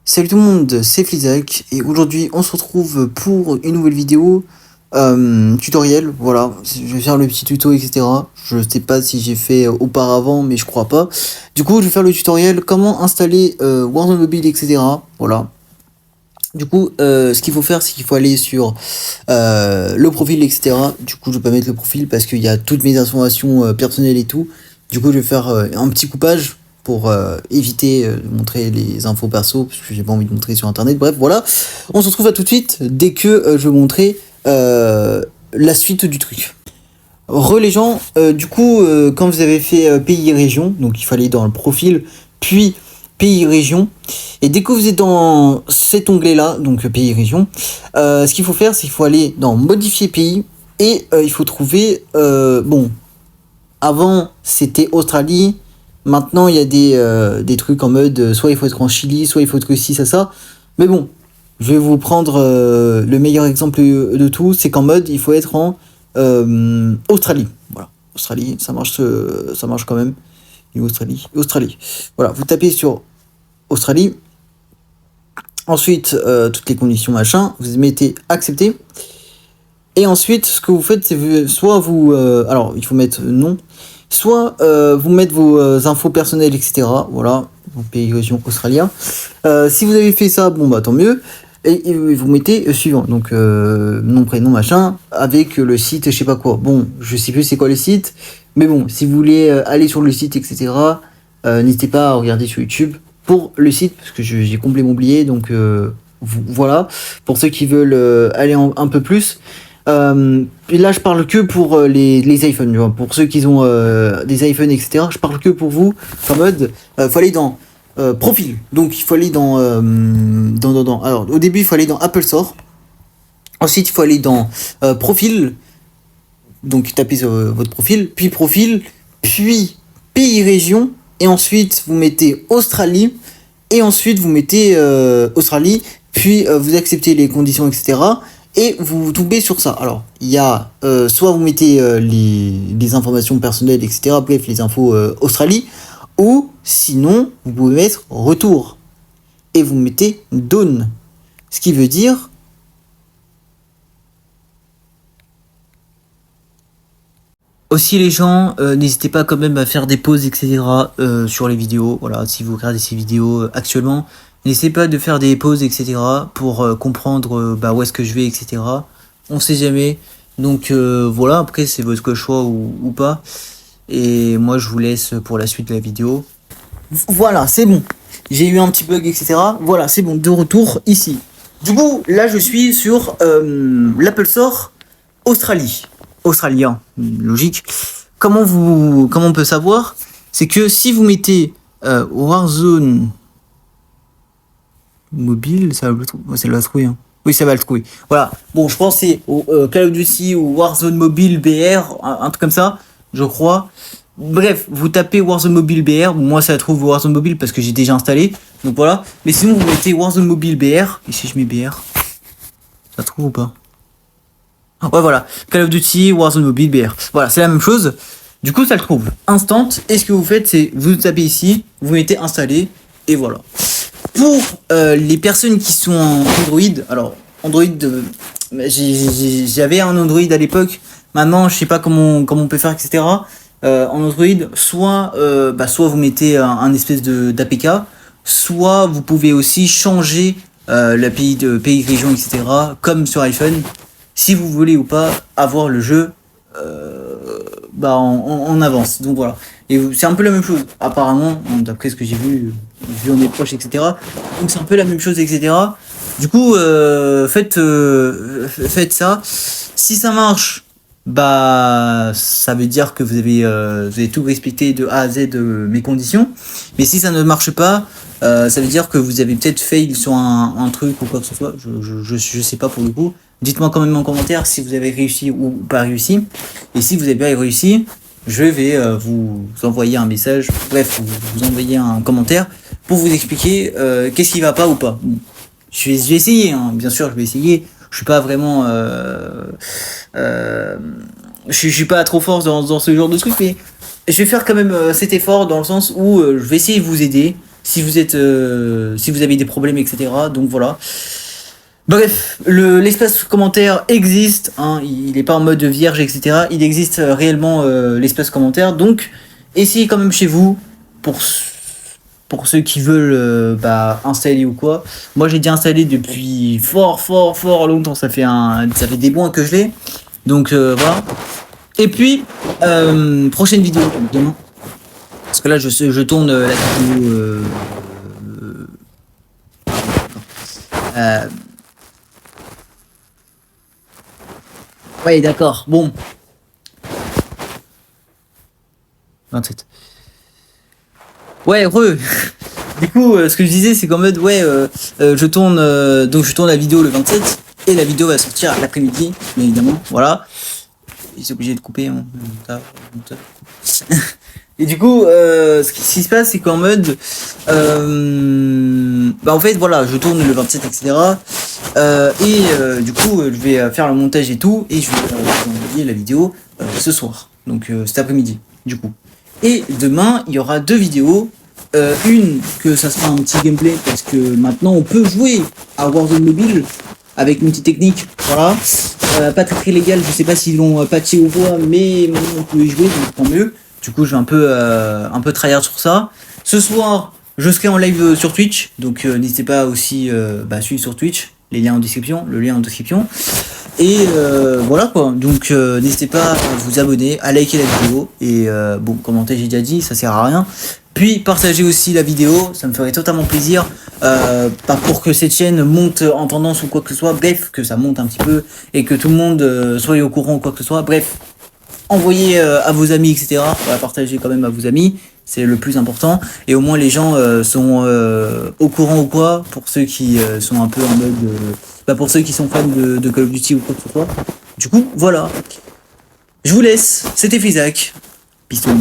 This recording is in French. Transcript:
Salut tout le monde, c'est Flizac et aujourd'hui on se retrouve pour une nouvelle vidéo tutoriel. Voilà, je vais faire le petit tuto, etc. Je sais pas si j'ai fait auparavant, mais je crois pas. Du coup, je vais faire le tutoriel comment installer Warzone Mobile, etc. Voilà. Du coup, ce qu'il faut faire, c'est qu'il faut aller sur le profil, etc. Du coup, je vais pas mettre le profil parce qu'il y a toutes mes informations personnelles et tout. Du coup, je vais faire un petit coupage pour éviter de montrer les infos perso, parce que j'ai pas envie de montrer sur internet. Bref, voilà. On se retrouve à tout de suite dès que je vais montrer la suite du truc. Les gens, du coup, quand vous avez fait pays et région, donc il fallait dans le profil, puis pays et région, et dès que vous êtes dans cet onglet là, donc pays et région, ce qu'il faut faire, c'est qu'il faut aller dans modifier pays, et il faut trouver, bon, avant c'était Australie, maintenant il y a des trucs en mode, soit il faut être en Chili, soit il faut être ci, ça, mais bon, je vais vous prendre le meilleur exemple de tout, c'est qu'en mode il faut être en Australie, voilà, Australie, ça marche quand même. Et Australie. Voilà, vous tapez sur Australie. Ensuite, toutes les conditions machin, vous mettez accepter. Et ensuite, ce que vous faites, c'est soit vous, alors il faut mettre non, soit vous mettez vos infos personnelles, etc. Voilà, vos pays région australien. Si vous avez fait ça, bon bah tant mieux. Et vous mettez suivant, donc nom, prénom, machin, avec le site, je sais pas quoi. Bon, je sais plus c'est quoi le site, mais bon, si vous voulez aller sur le site, etc., n'hésitez pas à regarder sur YouTube pour le site, parce que j'ai complètement oublié, donc voilà, pour ceux qui veulent aller un peu plus. Et là, je parle que pour les iPhones, tu vois, pour ceux qui ont des iPhones, etc., je parle que pour vous, en mode, faut aller dans profil, donc il faut aller dans, alors au début il faut aller dans Apple Store, ensuite il faut aller dans profil, donc tapez sur votre profil, puis profil, puis pays région, et ensuite vous mettez Australie, et ensuite vous mettez Australie, puis vous acceptez les conditions, etc., et vous tombez sur ça. Alors il y a soit vous mettez les informations personnelles, etc., bref les infos Australie, ou sinon, vous pouvez mettre retour. Et vous mettez done. Ce qui veut dire aussi les gens, n'hésitez pas quand même à faire des pauses, etc. Sur les vidéos. Voilà, si vous regardez ces vidéos actuellement, n'hésitez pas de faire des pauses, etc. pour comprendre où est-ce que je vais, etc. On sait jamais. Donc voilà, après c'est votre choix ou pas. Et moi je vous laisse pour la suite de la vidéo. Voilà, c'est bon. J'ai eu un petit bug, etc. Voilà, c'est bon, de retour ici. Du coup, là, je suis sur l'Apple Store Australie. Australien, logique. Comment on peut savoir? C'est que si vous mettez Warzone Mobile, ça va le trouver. Hein. Oui, ça va le trouver. Voilà. Bon, je pense que c'est Call of Duty ou Warzone Mobile BR, un truc comme ça, je crois. Bref, vous tapez Warzone Mobile BR, moi ça trouve Warzone Mobile parce que j'ai déjà installé, donc voilà. Mais sinon vous mettez Warzone Mobile BR, et si je mets BR, ça trouve ou pas? Ouais voilà, Call of Duty, Warzone Mobile BR, voilà c'est la même chose. Du coup ça le trouve instant, et ce que vous faites c'est vous tapez ici, vous mettez installer, et voilà. Pour les personnes qui sont en Android, alors Android, j'avais un Android à l'époque, maintenant je sais pas comment on peut faire, etc. En Android, soit vous mettez un espèce d'APK, soit vous pouvez aussi changer l'API de pays région, etc. comme sur iPhone, si vous voulez ou pas avoir le jeu en avance. Donc voilà. Et c'est un peu la même chose, apparemment, d'après ce que j'ai vu en mes proches, etc. Donc c'est un peu la même chose, etc. Du coup, faites ça. Si ça marche, ça veut dire que vous avez tout respecté de A à Z mes conditions. Mais si ça ne marche pas, ça veut dire que vous avez peut-être fail sur un truc ou quoi que ce soit. Je sais pas pour le coup. Dites-moi quand même en commentaire si vous avez réussi ou pas réussi. Et si vous avez bien réussi, je vais vous envoyer un message. Bref, vous envoyer un commentaire pour vous expliquer qu'est-ce qui va pas ou pas. Je vais essayer, hein. Bien sûr, je vais essayer. Je suis pas vraiment je suis pas trop fort dans ce genre de truc, mais je vais faire quand même cet effort dans le sens où je vais essayer de vous aider. si vous êtes, si vous avez des problèmes, etc. Donc voilà. Bref, l'espace commentaire existe, hein, il n'est pas en mode vierge, etc. Il existe réellement l'espace commentaire, donc essayez quand même chez vous pour ceux qui veulent installer ou quoi. Moi j'ai déjà installé depuis fort longtemps, ça fait des mois que je l'ai, donc voilà. Et puis prochaine vidéo évidemment, parce que là je tourne la vidéo. Ouais, d'accord, bon. 27. Ouais, Du coup, ce que je disais, c'est qu'en mode, ouais, je tourne la vidéo le 27, et la vidéo va sortir l'après-midi, bien évidemment, voilà. J'ai obligé de couper, hein. Et du coup, ce qui se passe, c'est qu'en mode, en fait, voilà, je tourne le 27, etc. Du coup, je vais faire le montage et tout, et je vais vous envoyer la vidéo ce soir, donc cet après-midi, du coup. Et demain, il y aura 2 vidéos. Une, que ça sera un petit gameplay, parce que maintenant, on peut jouer à Warzone Mobile avec une petite technique, voilà. Pas très légal, je sais pas s'ils l'ont patché ou quoi, mais on peut y jouer, donc tant mieux. Du coup, je vais un peu tryhard sur ça. Ce soir, je serai en live sur Twitch, donc n'hésitez pas aussi à suivre sur Twitch, le lien en description. Et voilà quoi, donc n'hésitez pas à vous abonner, à liker la vidéo, et bon, commenter, j'ai déjà dit, ça sert à rien. Puis partagez aussi la vidéo, ça me ferait totalement plaisir, pas pour que cette chaîne monte en tendance ou quoi que ce soit, bref, que ça monte un petit peu, et que tout le monde soit au courant ou quoi que ce soit, bref. Envoyez à vos amis, etc. Voilà, partagez quand même à vos amis, c'est le plus important. Et au moins les gens sont au courant ou quoi, pour ceux qui sont un peu en mode... pour ceux qui sont fans de Call of Duty ou quoi que ce soit. Du coup, voilà. Je vous laisse, c'était Fizac. Bisous.